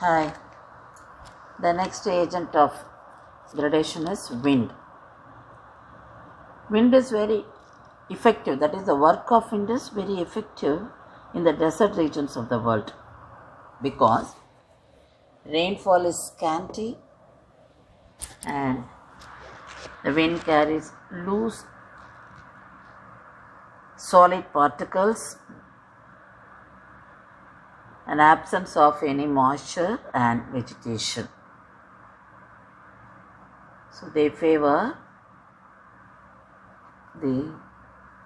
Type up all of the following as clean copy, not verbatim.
Hi. The next agent of gradation is wind. Wind is very effective. That is, the work of wind is very effective in the desert regions of the world because rainfall is scanty and the wind carries loose solid particles and absence of any moisture and vegetation. So they favor the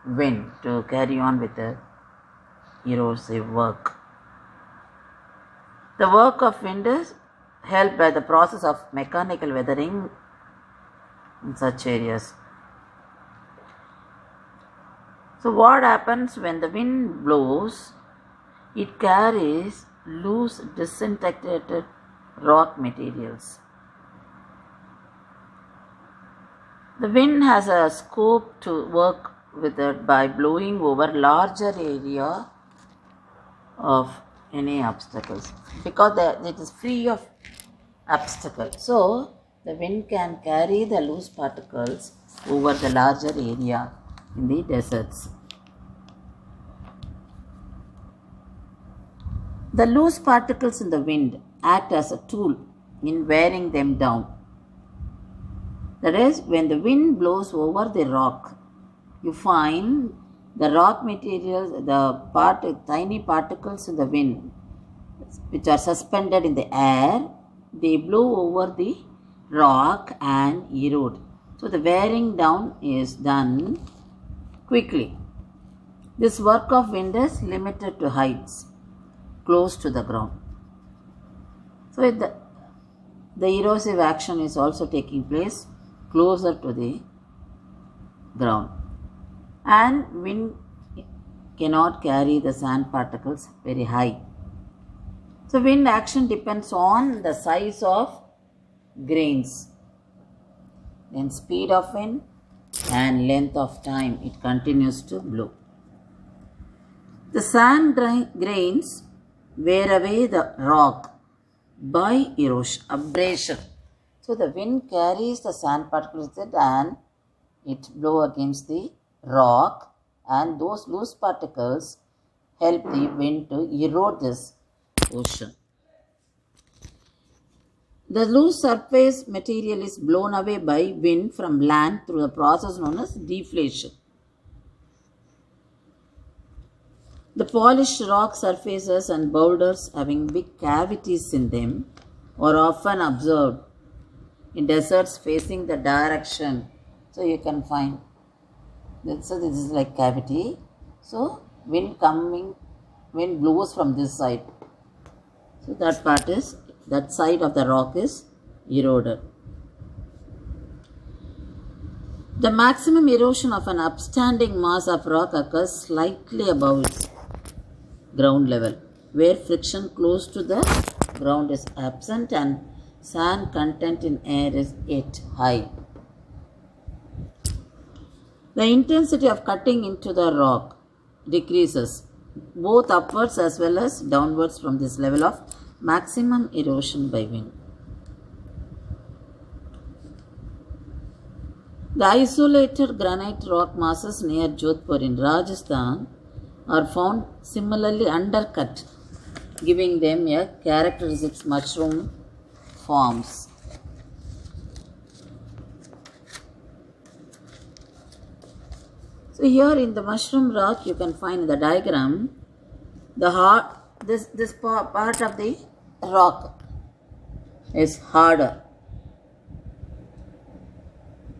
wind to carry on with the erosive work. The work of wind is helped by the process of mechanical weathering in such areas. So what happens when the wind blows? It carries loose disintegrated rock materials. The wind has a scope to work with it by blowing over larger area of any obstacles because it is free of obstacles. So the wind can carry the loose particles over the larger area in the deserts. The loose particles in the wind act as a tool in wearing them down. That is, when the wind blows over the rock, you find the rock materials, tiny particles in the wind, which are suspended in the air, they blow over the rock and erode. So the wearing down is done quickly. This work of wind is limited to heights close to the ground. So the erosive action is also taking place closer to the ground. And wind cannot carry the sand particles very high. So wind action depends on the size of grains, then speed of wind and length of time it continues to blow. The sand grains wear away the rock by erosion, abrasion. So the wind carries the sand particles with it and it blows against the rock, and those loose particles help the wind to erode this ocean. The loose surface material is blown away by wind from land through the process known as deflation. The polished rock surfaces and boulders having big cavities in them are often observed in deserts facing the direction. So you can find that. So this is like cavity. So wind blows from this side. So that side of the rock is eroded. The maximum erosion of an upstanding mass of rock occurs slightly above its ground level, where friction close to the ground is absent and sand content in air is yet high. The intensity of cutting into the rock decreases both upwards as well as downwards from this level of maximum erosion by wind. The isolated granite rock masses near Jodhpur in Rajasthan are found similarly undercut, giving them a characteristic mushroom forms. So here in the mushroom rock you can find in the diagram this part of the rock is harder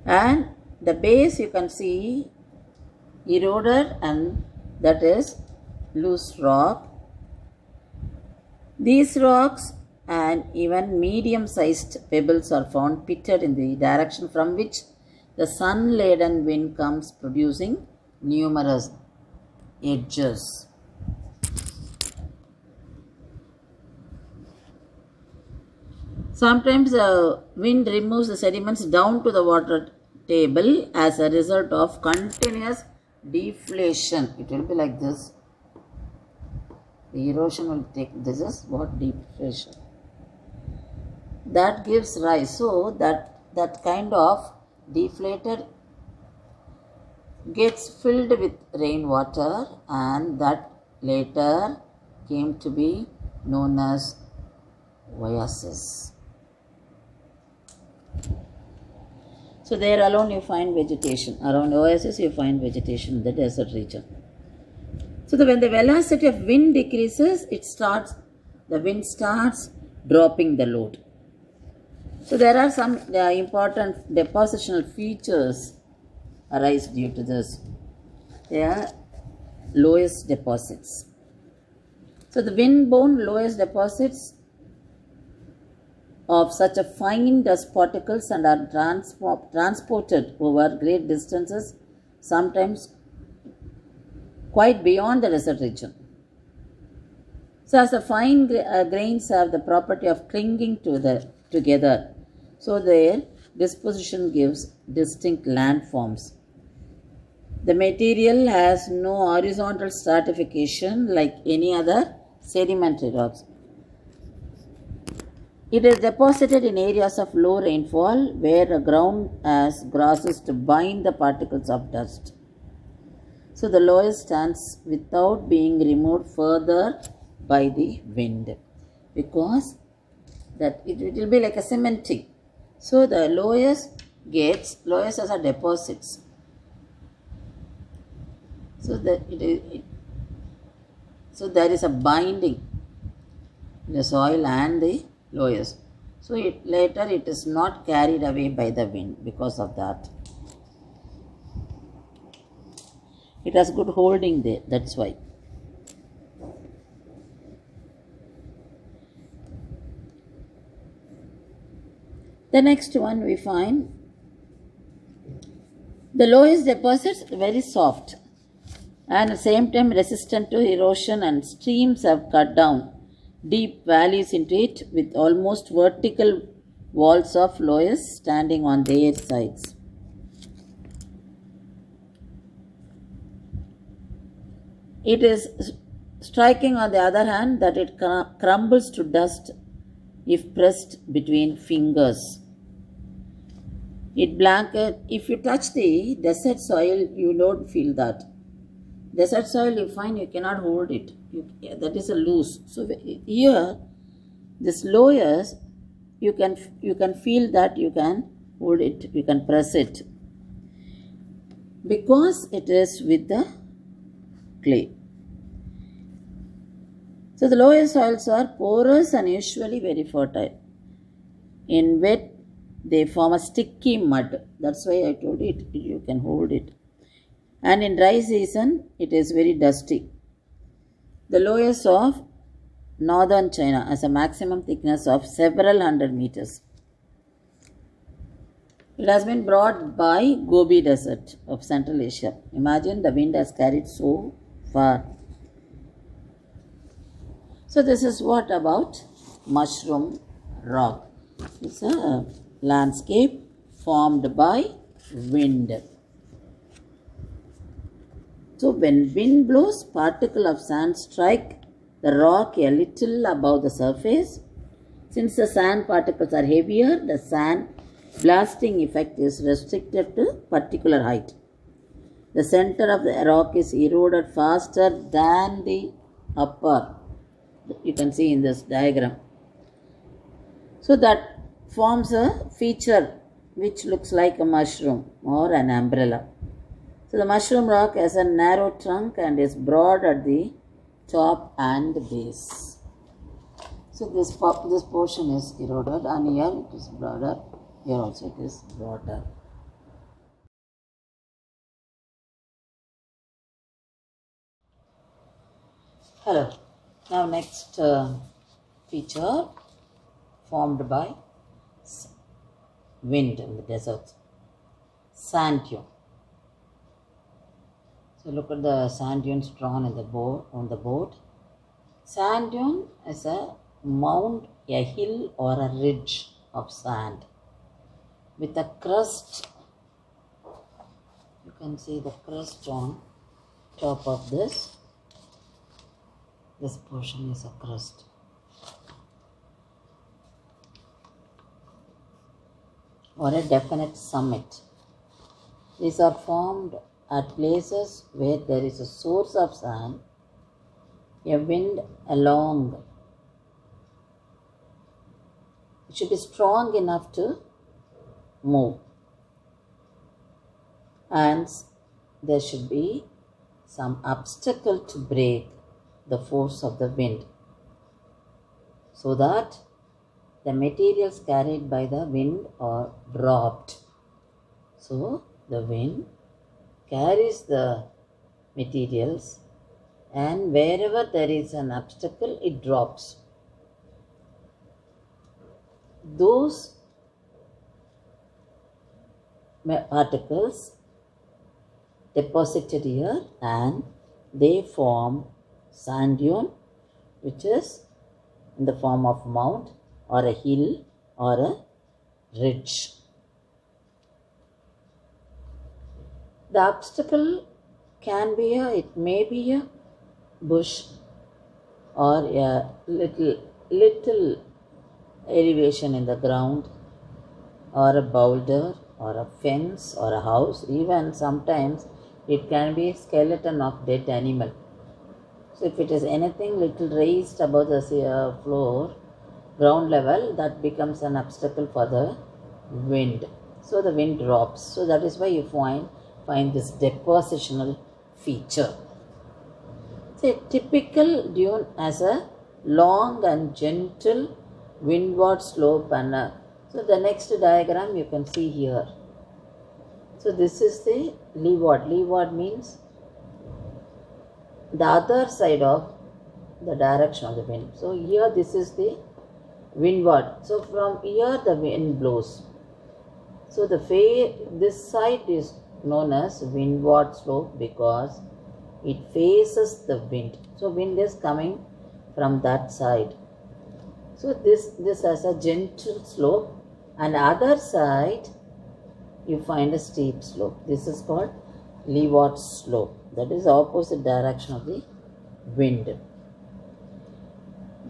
and the base you can see eroded, and that is loose rock. These rocks and even medium-sized pebbles are found pitted in the direction from which the sun-laden wind comes, producing numerous edges. Sometimes the wind removes the sediments down to the water table as a result of continuous deflation. It will be like this. The erosion will take, this is what deflation. that gives rise. So that kind of deflated gets filled with rainwater, and that later came to be known as oasis. So there alone you find vegetation. Around oasis you find vegetation in the desert region. So when the velocity of wind decreases, the wind starts dropping the load. So there are some important depositional features arise due to this. They are loess deposits. So the wind-borne loess deposits of such a fine dust particles and are transported over great distances, sometimes quite beyond the desert region. So as the fine grains have the property of clinging together, so their disposition gives distinct landforms. The material has no horizontal stratification like any other sedimentary rocks. It is deposited in areas of low rainfall where the ground has grasses to bind the particles of dust. So the loess stands without being removed further by the wind, because that it will be like a cementing. So the loess as a deposits. So that so there is a binding in the soil and the loess. So later it is not carried away by the wind because of that. It has good holding there, that's why. The next one we find the loess deposits very soft and at the same time resistant to erosion, and streams have cut down deep valleys into it with almost vertical walls of loess standing on their sides. It is striking on the other hand that it crumbles to dust if pressed between fingers. If you touch the desert soil, you don't feel that. Desert soil you find you cannot hold it. That is a loose. So here, this loess, you can feel that you can hold it, you can press it, because it is with the clay. So the loess soils are porous and usually very fertile. In wet, they form a sticky mud. That's why I told you you can hold it. And in dry season, it is very dusty. The loess of northern China has a maximum thickness of several hundred meters. It has been brought by Gobi Desert of Central Asia. Imagine the wind has carried so far. So this is what about mushroom rock. It's a landscape formed by wind. So when wind blows, particles of sand strike the rock a little above the surface. Since the sand particles are heavier, the sand blasting effect is restricted to particular height. The center of the rock is eroded faster than the upper. You can see in this diagram. So that forms a feature which looks like a mushroom or an umbrella. So the mushroom rock has a narrow trunk and is broad at the top and base. So this portion is eroded, and here it is broader. Here also it is broader. Hello. Now next feature formed by wind in the desert. Sand dune. So look at the sand dunes drawn in on the board. Sand dune is a mound, a hill or a ridge of sand with a crust. You can see the crust on top of this. This portion is a crust. or a definite summit. These are formed at places where there is a source of sand, a wind along. It should be strong enough to move, and there should be some obstacle to break the force of the wind, so that the materials carried by the wind are dropped. So the wind carries the materials, and wherever there is an obstacle, it drops. Those particles deposited here, and they form sand dune, which is in the form of mount or a hill or a ridge. The obstacle can be it may be a bush or a little elevation in the ground, or a boulder or a fence or a house. Even sometimes it can be a skeleton of dead animal. So if it is anything little raised above the floor, ground level, that becomes an obstacle for the wind. So the wind drops. So that is why you find this depositional feature. So a typical dune has a long and gentle windward slope, and so the next diagram you can see here. So this is the leeward. Leeward means the other side of the direction of the wind. So here this is the windward. So from here the wind blows. So this side is known as windward slope because it faces the wind. So wind is coming from that side. So this has a gentle slope, and other side you find a steep slope. This is called leeward slope. That is the opposite direction of the wind.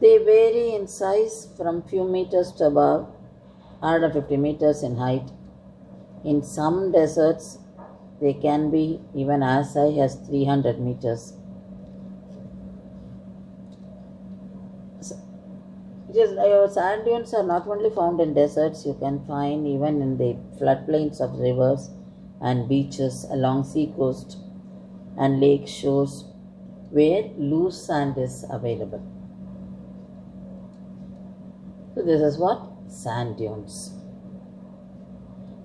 They vary in size from few meters to above 150 meters in height. In some deserts, they can be even as high as 300 meters. Sand dunes are not only found in deserts, you can find even in the floodplains of rivers and beaches along sea coast and lake shores where loose sand is available. So this is what? Sand dunes.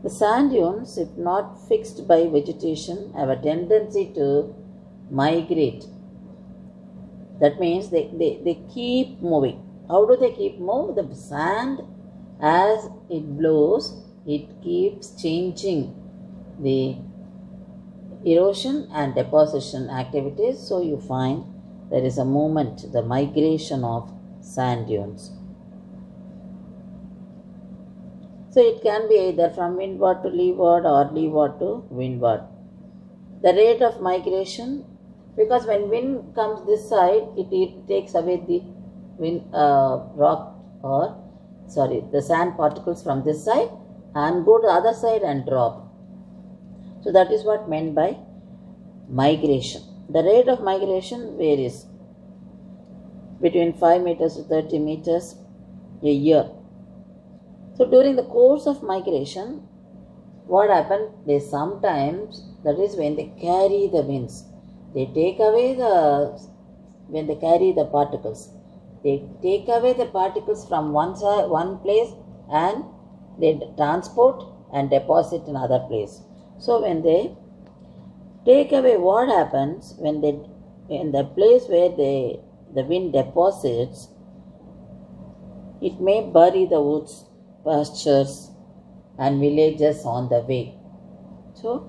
The sand dunes, if not fixed by vegetation, have a tendency to migrate. That means they keep moving. How do they keep moving? The sand, as it blows, it keeps changing the erosion and deposition activities. So you find there is a movement, the migration of sand dunes. So it can be either from windward to leeward or leeward to windward. The rate of migration, because when wind comes this side, it takes away the the sand particles from this side and go to the other side and drop. So that is what meant by migration. The rate of migration varies between 5 meters to 30 meters a year. So during the course of migration, what happens? They sometimes, that is when they carry the winds, they take away when they carry the particles. They take away the particles from one place and they transport and deposit in another place. So when they take away, what happens when in the place where the wind deposits, it may bury the woods, pastures and villages on the way. So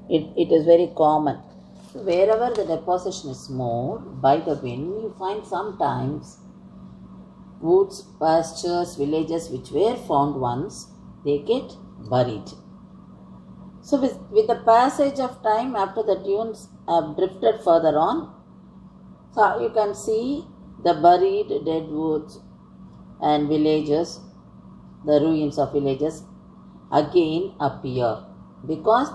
it is very common. So wherever the deposition is moved by the wind, you find sometimes woods, pastures, villages which were found once, they get buried. So with the passage of time, after the dunes have drifted further on, so you can see the buried dead woods and villages, the ruins of villages, again appear, because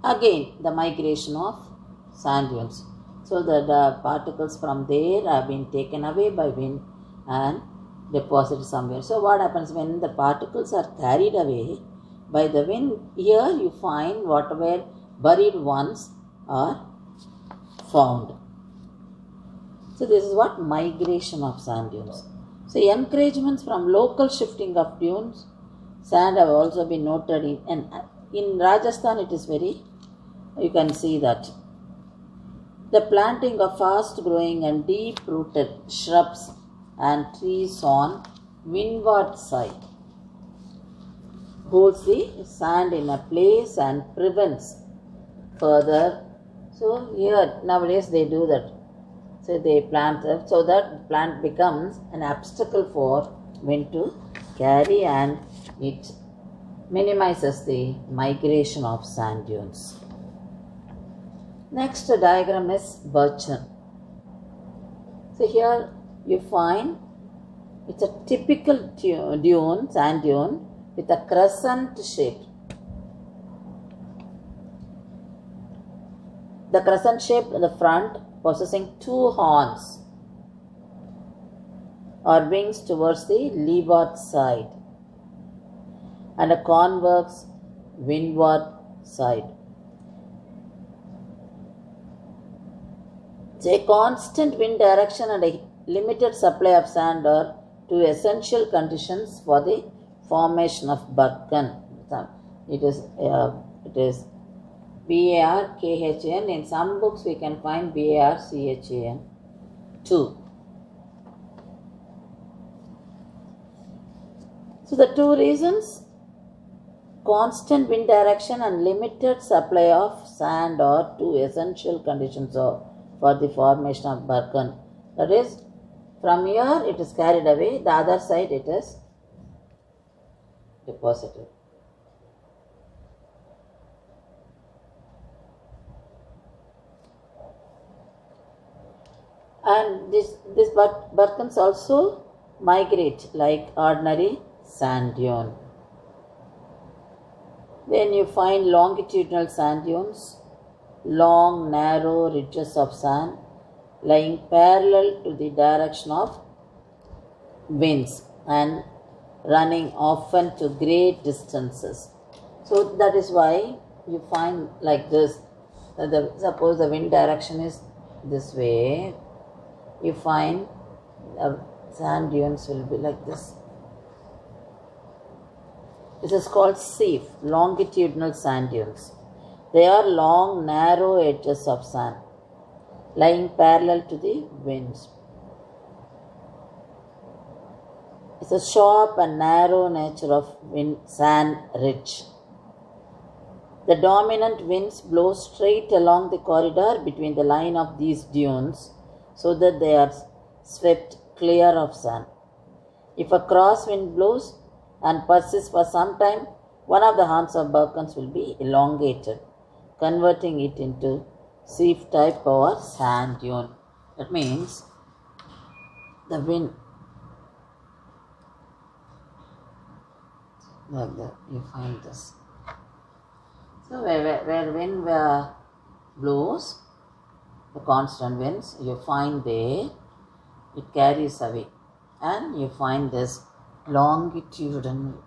again the migration of sand dunes. So the particles from there have been taken away by wind and deposited somewhere. So what happens when the particles are carried away by the wind? Here you find whatever buried ones are found. So this is what migration of sand dunes. So encouragements from local shifting of dunes, sand have also been noted in Rajasthan. It is very, you can see that. The planting of fast growing and deep rooted shrubs and trees on windward side holds the sand in a place and prevents further. So here nowadays they do that. So they plant it so that plant becomes an obstacle for wind to carry, and it minimizes the migration of sand dunes. Next diagram is Birchen. So here you find it's a typical dune, sand dune with a crescent shape. The crescent shape in the front possessing two horns or wings towards the leeward side and a convex windward side. A constant wind direction and a limited supply of sand are two essential conditions for the formation of Barkhan. It is Barkhan. In some books we can find Barkhan too. So the two reasons, constant wind direction and limited supply of sand, are two essential conditions for the formation of Barkhan. That is, from here it is carried away, the other side it is deposited. And this Barkhans also migrate like ordinary sand dune. Then you find longitudinal sand dunes, long narrow ridges of sand lying parallel to the direction of winds and running often to great distances. So that is why you find like this. Suppose the wind direction is this way, you find sand dunes will be like this. This is called seef, longitudinal sand dunes. They are long, narrow edges of sand, lying parallel to the winds. It's a sharp and narrow nature of sand ridge. The dominant winds blow straight along the corridor between the line of these dunes so that they are swept clear of sand. If a crosswind blows and persists for some time, one of the horns of Barkhans will be elongated, converting it into seef type or sand dune. That means the wind, like that, you find this. So where wind blows, the constant winds, you find there, it carries away, and you find this longitudinal